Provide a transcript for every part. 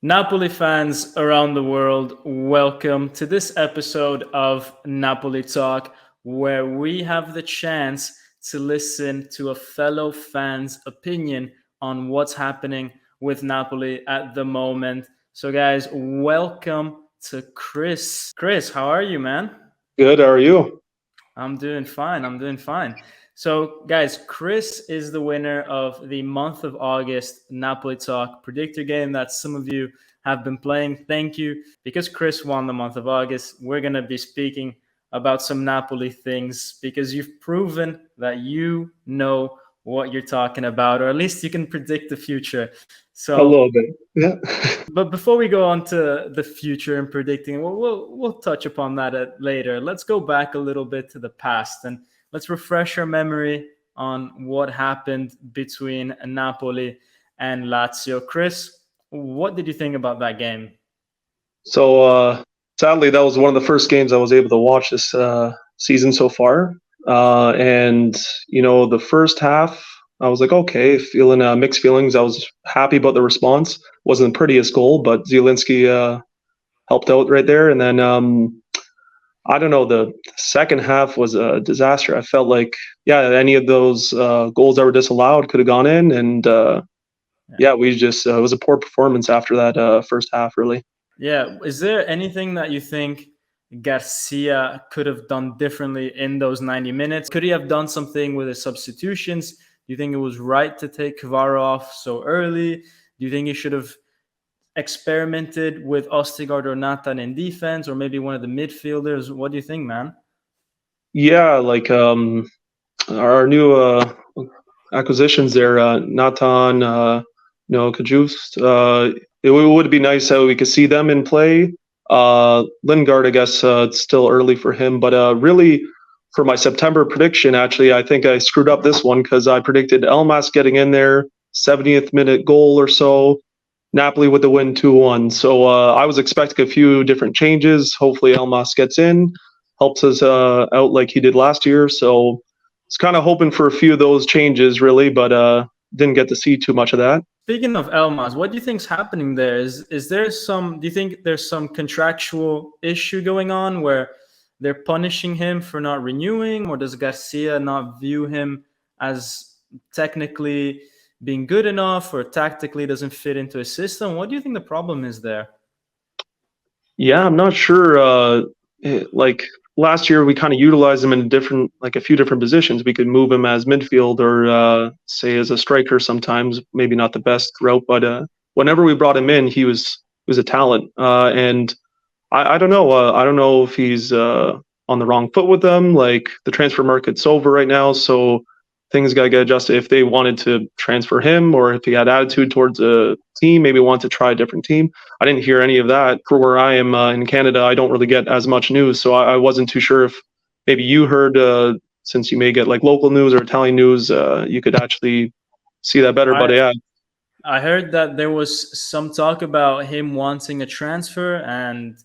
Napoli fans around the world, welcome to this episode of Napoli Talk, where we have the chance to listen to a fellow fan's opinion on what's happening with Napoli at the moment. So, guys, welcome to Chris. Chris, how are you, man? Good. How are you? I'm doing fine. I'm doing fine. So, guys, Chris is the winner of the month of August Napoli Talk Predictor game that some of you have been playing. Thank you. Because Chris won the month of August, we're going to be speaking about some Napoli things because you've proven that you know what you're talking about, or at least you can predict the future. A So, little bit. Yeah. but before we go on to the future and predicting, we'll touch upon that later. Let's go back a little bit to the past and let's refresh our memory on what happened between Napoli and Lazio. Chris, what did you think about that game? So sadly, that was one of the first games I was able to watch this season so far. And the first half, I was like, okay, feeling mixed feelings. I was happy about the response. Wasn't the prettiest goal, but Zielinski helped out right there. And then I don't know, the second half was a disaster. I felt like, yeah, any of those goals that were disallowed could have gone in, and yeah, we just it was a poor performance after that first half, really. Yeah, is there anything that you think Garcia could have done differently in those 90 minutes? Could he have done something with his substitutions? Do you think it was right to take Cannavaro off so early? Do you think he should have experimented with Ostigard or Natan in defense, or maybe one of the midfielders? What do you think, man? Yeah, like our new acquisitions there, Natan, Kajust. It would be nice how we could see them in play. Lingard, I guess it's still early for him, but really for my September prediction, actually, I think I screwed up this one because I predicted Elmas getting in there, 70th minute goal or so. Napoli with the win 2-1. So I was expecting a few different changes. Hopefully Elmas gets in, helps us out like he did last year. So it's kind of hoping for a few of those changes, really, but didn't get to see too much of that. Speaking of Elmas, what do you think's happening there? Is there some? Do you think there's some contractual issue going on where they're punishing him for not renewing, or does Garcia not view him as technically being good enough, or tactically doesn't fit into his system? What do you think the problem is there? Yeah, I'm not sure. Like last year, we kind of utilized him in different, like a few different positions. We could move him as midfield or say as a striker. Sometimes, maybe not the best route, but whenever we brought him in, he was a talent. And I don't know. I don't know if he's on the wrong foot with them. Like the transfer market's over right now, so things got to get adjusted. If they wanted to transfer him, or if he had attitude towards a team, maybe want to try a different team. I didn't hear any of that. For where I am in Canada, I don't really get as much news, so I wasn't too sure if maybe you heard. Since you may get like local news or Italian news, you could actually see that better. But I yeah, I heard that there was some talk about him wanting a transfer, and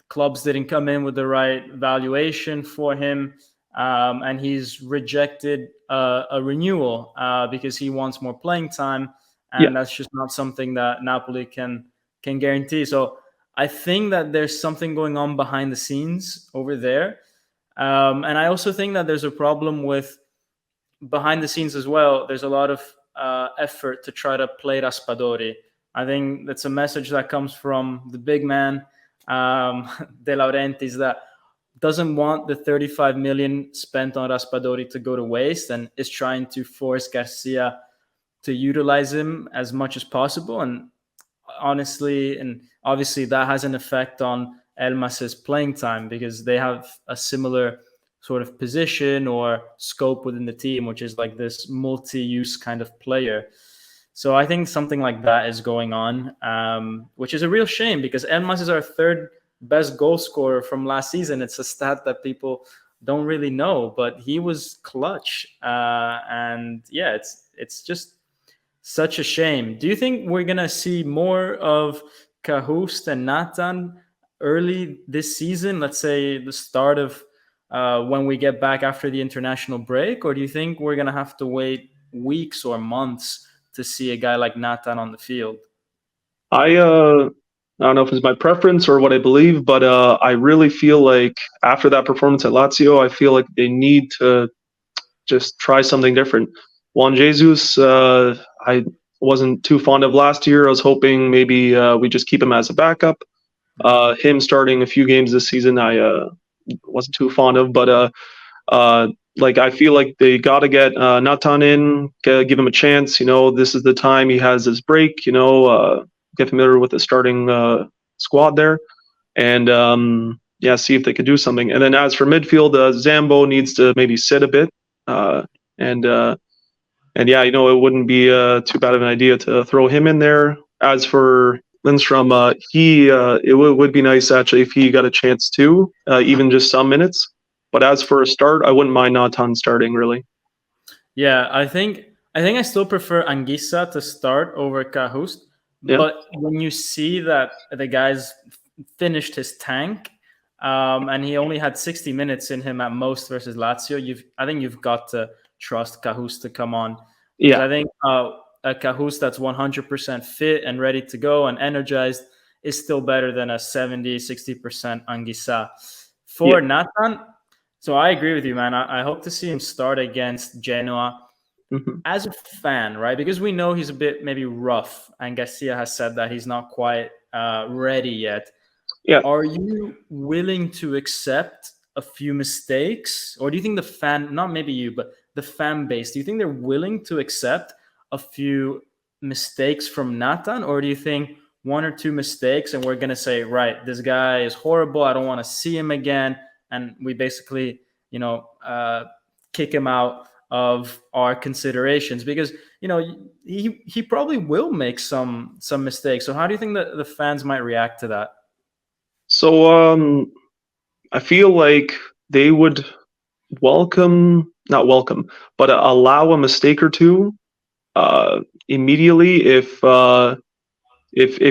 clubs didn't come in with the right valuation for him, and he's rejected a renewal because he wants more playing time, yeah, and that's just not something that Napoli can guarantee. So I think that there's something going on behind the scenes over there, and I also think that there's a problem with behind the scenes as well. There's a lot of effort to try to play Raspadori. I think that's a message that comes from the big man, De Laurentiis, that doesn't want the 35 million spent on Raspadori to go to waste and is trying to force Garcia to utilize him as much as possible. And honestly, and obviously, that has an effect on Elmas's playing time because they have a similar sort of position or scope within the team, which is like this multi-use kind of player. So I think something like that is going on, which is a real shame because Elmas is our third best goal scorer from last season. It's a stat that people don't really know, but he was clutch. And yeah, it's just such a shame. Do you think we're gonna see more of Cahoust and Nathan early this season? Let's say the start of when we get back after the international break, or do you think we're gonna have to wait weeks or months to see a guy like Nathan on the field? I don't know if it's my preference or what I believe, but I really feel like after that performance at Lazio, I feel like they need to just try something different. Juan Jesus, I wasn't too fond of last year. I was hoping maybe we just keep him as a backup. Him starting a few games this season, I wasn't too fond of, but uh, like I feel like they got to get Natan in, give him a chance. This is the time he has his break. Get familiar with the starting squad there, and yeah, see if they could do something. And then as for midfield, Zambo needs to maybe sit a bit, uh, and uh, and yeah, it wouldn't be too bad of an idea to throw him in there. As for Lindstrom, would be nice actually if he got a chance too, even just some minutes. But as for a start, I wouldn't mind Natan starting really. Yeah, I think I still prefer Anguissa to start over Cahoust, Yeah, but when you see that the guy's finished his tank, and he only had 60 minutes in him at most versus Lazio, I think you've got to trust Cahoust to come on, because yeah, I think a Cahoust that's 100% fit and ready to go and energized is still better than a 70-60% Anguissa. yeah. For Nathan, so I agree with you, man. I hope to see him start against Genoa Hmm. as a fan, right? Because we know he's a bit maybe rough, and Garcia has said that he's not quite ready yet. Yeah. Are you willing to accept a few mistakes, or do you think the fan, not maybe you, but the fan base, do you think they're willing to accept a few mistakes from Nathan, or do you think one or two mistakes and we're gonna say, right, this guy is horrible, I don't want to see him again, and we basically, you know, kick him out of our considerations? Because he probably will make some mistakes. So how do you think that the fans might react to that? So I feel like they would not welcome, but allow a mistake or two immediately if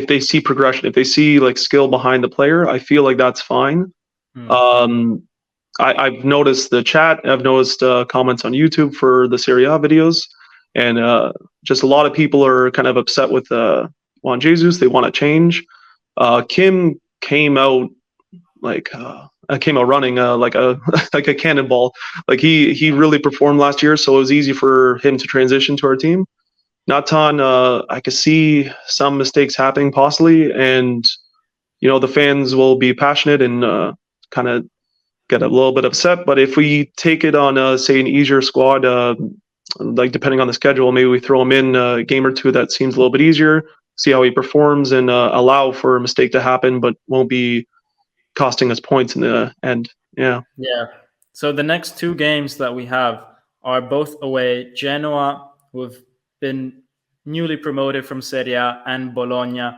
they see progression, if they see like skill behind the player. I feel like that's fine. Hmm. Um, I've noticed the chat. I've noticed comments on YouTube for the Serie A videos, and just a lot of people are kind of upset with Juan Jesus. They want to change. Kim came out like came out running like a like a cannonball. Like he really performed last year, so it was easy for him to transition to our team. Natan, I could see some mistakes happening possibly, and the fans will be passionate and kind of get a little bit upset. But if we take it on, say, an easier squad, like depending on the schedule, maybe we throw him in a game or two that seems a little bit easier, see how he performs, and allow for a mistake to happen, but won't be costing us points in the end. Yeah. Yeah. So the next two games that we have are both away. Genoa, who have been newly promoted from Serie A, and Bologna.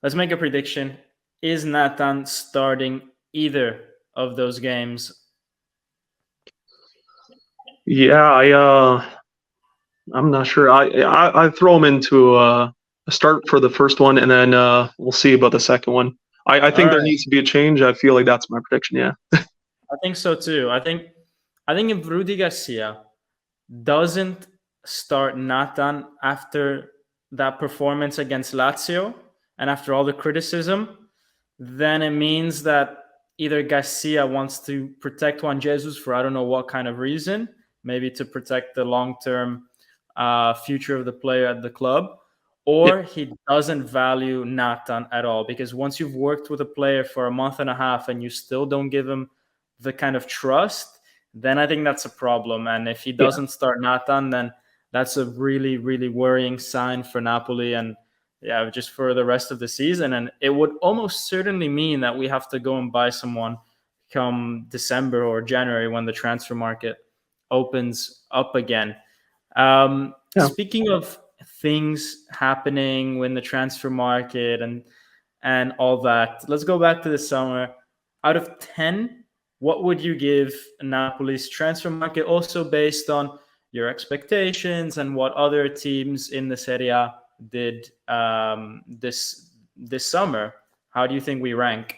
Let's make a prediction. Is Nathan starting either of those games? Yeah, I'm not sure. I throw him into a start for the first one, and then we'll see about the second one. I All think there right. needs to be a change. I feel like that's my prediction. Yeah. I think so too. I think if Rudy Garcia doesn't start Nathan after that performance against Lazio and after all the criticism, then it means that either Garcia wants to protect Juan Jesus for I don't know what kind of reason, maybe to protect the long term future of the player at the club, Yeah. or he doesn't value Nathan at all. Because once you've worked with a player for a month and a half and you still don't give him the kind of trust, then I think that's a problem. And if he Yeah. doesn't start Nathan, then that's a really, really worrying sign for Napoli and yeah, just for the rest of the season. And it would almost certainly mean that we have to go and buy someone come December or January when the transfer market opens up again. Yeah. Speaking of things happening in the transfer market and all that, let's go back to the summer. Out of 10, what would you give Napoli's transfer market, also based on your expectations and what other teams in the Serie A did this summer? How do you think we rank?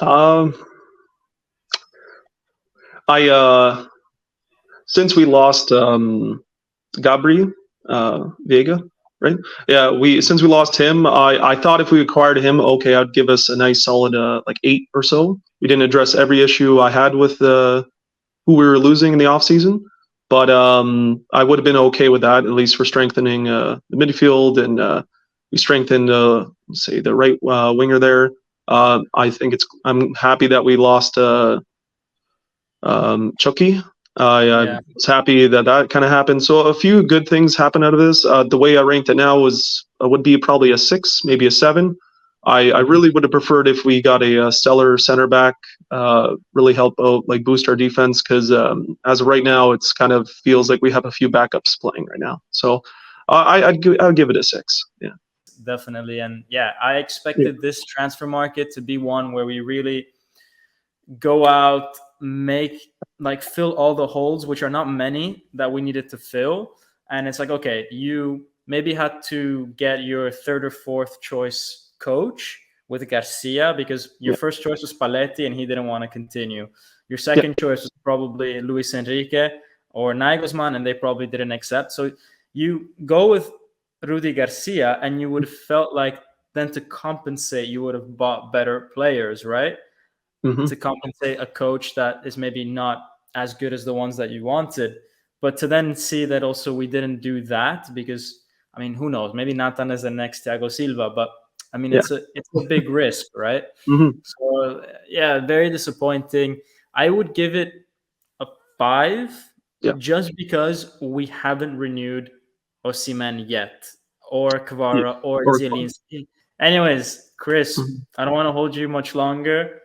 Um, I since we lost Gabri Vega, right? Yeah, since we lost him, I thought if we acquired him, okay, I'd give us a nice solid like 8 or so. We didn't address every issue I had with who we were losing in the offseason, but I would have been okay with that. At least we're strengthening the midfield, and we strengthened say the right winger there. I think I'm happy that we lost Chucky. I Yeah, was happy that kind of happened. So a few good things happened out of this. The way I ranked it now would be probably a 6, maybe a 7. I mhm. really would have preferred if we got a stellar center back, really help out, like boost our defense, because as of right now, it's kind of feels like we have a few backups playing right now. So I'd give it a 6. Yeah. Definitely. And yeah, I Yeah. expected this transfer market to be one where we really go out, make like fill all the holes, which are not many that we needed to fill. And it's like, okay, you maybe had to get your third or fourth choice coach with Garcia because your Yeah. first choice was Paletti and he didn't want to continue. Your Yeah. second choice was probably Luis Enrique or Nagelsmann, and they probably didn't accept. So you go with Rudy Garcia, and you would have felt like then to compensate, you would have bought better players, right? Hmm. To compensate a coach that is maybe not as good as the ones that you wanted. But to then see that also we didn't do that because I mean, who knows? Maybe Natan is the next Thiago Silva, but I mean, Yeah. it's a big risk, right? Hmm. So yeah, very disappointing. I would give it a 5 Yeah. just because we haven't renewed Osimhen yet, or Yeah. Kvara, or Or Zielinski. Anyways, Chris, Mhm. I don't want to hold you much longer.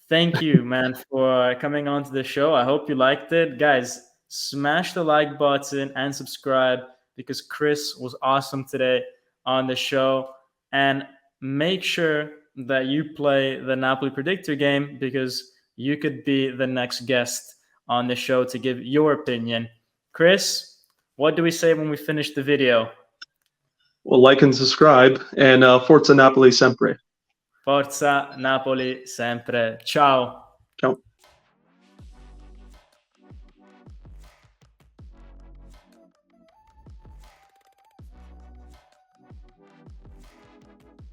Thank you, man, for coming on to the show. I hope you liked it. Guys, smash the like button and subscribe because Chris was awesome today on the show. And make sure that you play the Napoli Predictor game because you could be the next guest on the show to give your opinion. Chris, what do we say when we finish the video? Well, like and subscribe, and Forza Napoli sempre. Forza Napoli sempre. Ciao. Ciao.